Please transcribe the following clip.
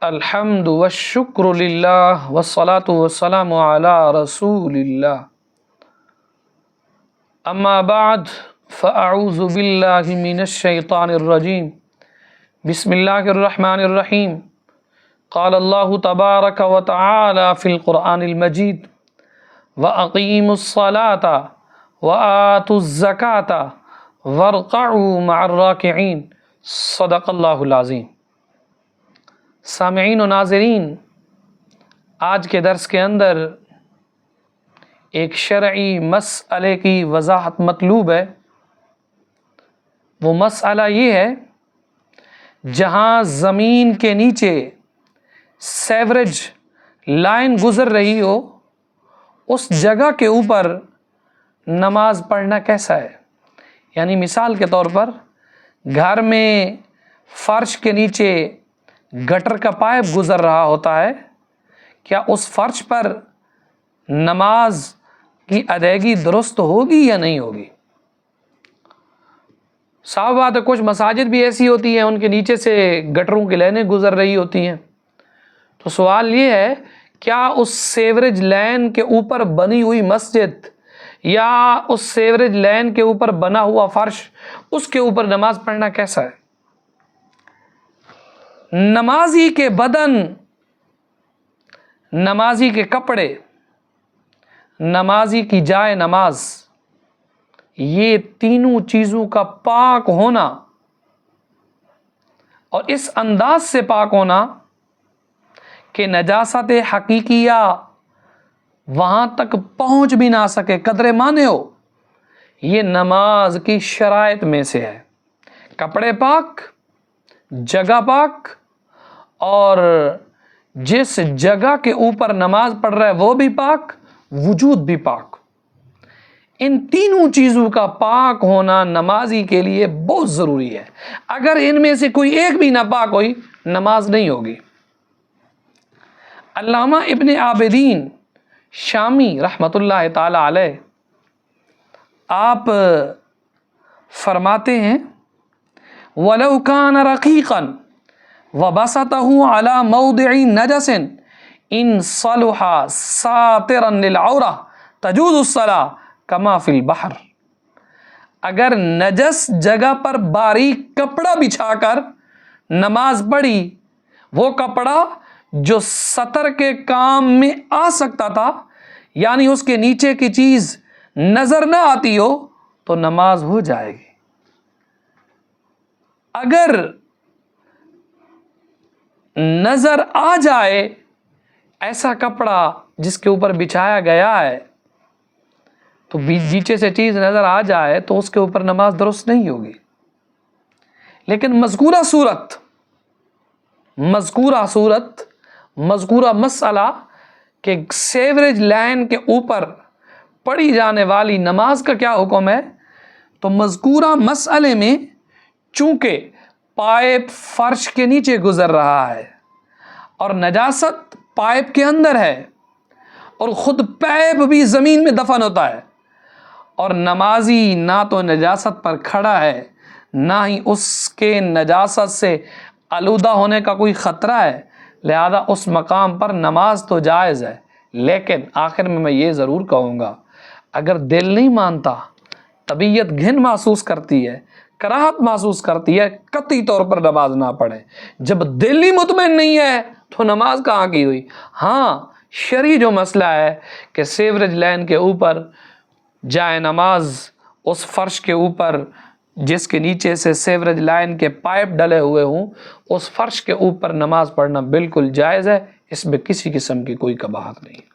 الحمد والشکر للہ والصلاة والسلام علی رسول اللہ اما بعد فاعوذ باللہ من الشیطان الرجیم بسم اللہ الرحمن الرحیم قال اللہ تبارک وتعالی فی القرآن المجید وَأَقِيمُوا الصَّلَاةَ وَآتُوا الزَّكَاةَ وَارْكَعُوا مَعَ الرَّاكِعِينَ صدق اللہ العظیم۔ سامعین و ناظرین، آج کے درس کے اندر ایک شرعی مسئلے کی وضاحت مطلوب ہے۔ وہ مسئلہ یہ ہے، جہاں زمین کے نیچے سیوریج لائن گزر رہی ہو، اس جگہ کے اوپر نماز پڑھنا کیسا ہے؟ یعنی مثال کے طور پر گھر میں فرش کے نیچے گٹر کا پائپ گزر رہا ہوتا ہے، کیا اس فرش پر نماز کی ادائیگی درست ہوگی یا نہیں ہوگی؟ صاف بات ہے، کچھ مساجد بھی ایسی ہوتی ہیں ان کے نیچے سے گٹروں کی لائنیں گزر رہی ہوتی ہیں۔ تو سوال یہ ہے، کیا اس سیوریج لائن کے اوپر بنی ہوئی مسجد یا اس سیوریج لائن کے اوپر بنا ہوا فرش، اس کے اوپر نماز پڑھنا کیسا ہے؟ نمازی کے بدن، نمازی کے کپڑے، نمازی کی جائے نماز، یہ تینوں چیزوں کا پاک ہونا اور اس انداز سے پاک ہونا کہ نجاست حقیقیہ وہاں تک پہنچ بھی نہ سکے، قدر مانے ہو، یہ نماز کی شرائط میں سے ہے۔ کپڑے پاک، جگہ پاک، اور جس جگہ کے اوپر نماز پڑھ رہا ہے وہ بھی پاک، وجود بھی پاک۔ ان تینوں چیزوں کا پاک ہونا نمازی کے لیے بہت ضروری ہے۔ اگر ان میں سے کوئی ایک بھی ناپاک ہوئی، نماز نہیں ہوگی۔ علامہ ابن عابدین شامی رحمۃ اللہ تعالی علیہ، آپ فرماتے ہیں وَلَوْ كَانَ رَقِيقًا وَبَسَطَهُ عَلَى مَوْضِعِ نَجَسٍ إِنْ صَلُحَ سَاتِرًا لِلْعَوْرَةِ تَجُوزُ الصَّلَاةُ كَمَا فِي الْبَحْرِ۔ اگر نجس جگہ پر باریک کپڑا بچھا کر نماز پڑھی، وہ کپڑا جو سطر کے کام میں آ سکتا تھا، یعنی اس کے نیچے کی چیز نظر نہ آتی ہو، تو نماز ہو جائے گی۔ اگر نظر آ جائے ایسا کپڑا جس کے اوپر بچھایا گیا ہے، تو نیچے سے چیز نظر آ جائے تو اس کے اوپر نماز درست نہیں ہوگی۔ لیکن مذکورہ مسئلہ کہ سیوریج لائن کے اوپر پڑھی جانے والی نماز کا کیا حکم ہے، تو مذکورہ مسئلے میں چونکہ پائپ فرش کے نیچے گزر رہا ہے اور نجاست پائپ کے اندر ہے، اور خود پائپ بھی زمین میں دفن ہوتا ہے، اور نمازی نہ تو نجاست پر کھڑا ہے، نہ ہی اس کے نجاست سے آلودہ ہونے کا کوئی خطرہ ہے، لہذا اس مقام پر نماز تو جائز ہے۔ لیکن آخر میں یہ ضرور کہوں گا، اگر دل نہیں مانتا، طبیعت گھن محسوس کرتی ہے، کراہت محسوس کرتی ہے، قطعی طور پر نماز نہ پڑھے۔ جب دل ہی مطمئن نہیں ہے تو نماز کہاں کی ہوئی؟ ہاں، شرعی جو مسئلہ ہے کہ سیوریج لائن کے اوپر جائے نماز، اس فرش کے اوپر جس کے نیچے سے سیوریج لائن کے پائپ ڈلے ہوئے ہوں، اس فرش کے اوپر نماز پڑھنا بالکل جائز ہے، اس میں کسی قسم کی کوئی قباحت نہیں۔